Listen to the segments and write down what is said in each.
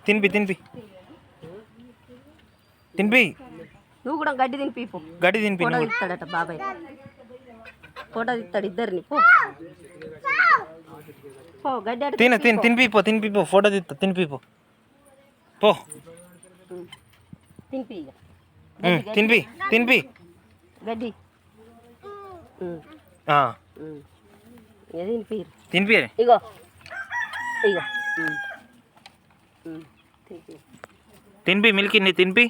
తినిపి తినిపి తినిపి. నువ్వు కూడా గడ్డి తినిపి. గడ్డి తినిపి. ఫోటో తీస్తాడట బాబాయ్, ఫోటో తీస్తాడు ఇద్దరిని. పో గడ్డి తినిపి పో, తినిపి పో, ఫోటో తీస్తా. తినిపి పో పో. తినిపి తినిపి తినిపి గడ్డి తినిపి. తినిపి ఇగో ఇగో తినిపి. మిల్కి నీ తినిపి.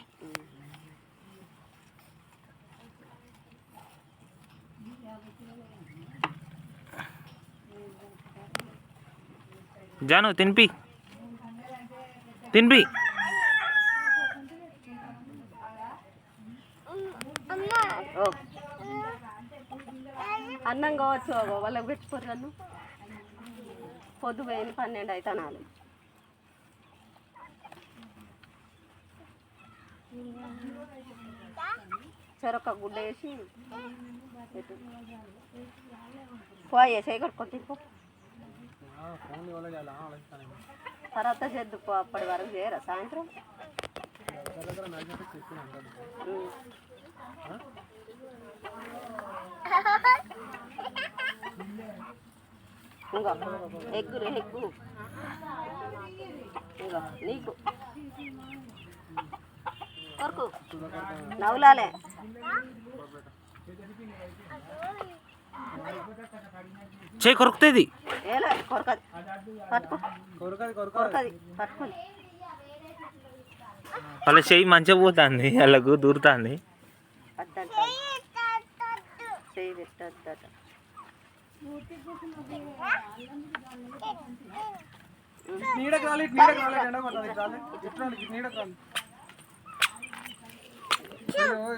జాను తినిపి తినిపి. అన్నం కావచ్చు వాళ్ళకి పెట్టుకోరు. నన్ను పొద్దు పోయింది 12 అవుతానాలు. చెరొక్క గుడ్డ వేసి పోయే చేయి కట్టుకొని తిప్పు. తర్వాత చేద్దుకో, అప్పటి వరకు చేయరా సాయంత్రం. ఇంకో ఎగ్గు ఇంకో నీకు కొరకు నవ్వులాలే. చేయి కొరుకుతుంది. ఏలే కొరకది, కొరకది పట్టుకొని. వాళ్ళ చెయ్యి మంచిగా పోతుంది, వాళ్ళకు దూరుతుంది. చెయ్యి పెట్టద్దట. నీడకు రాలి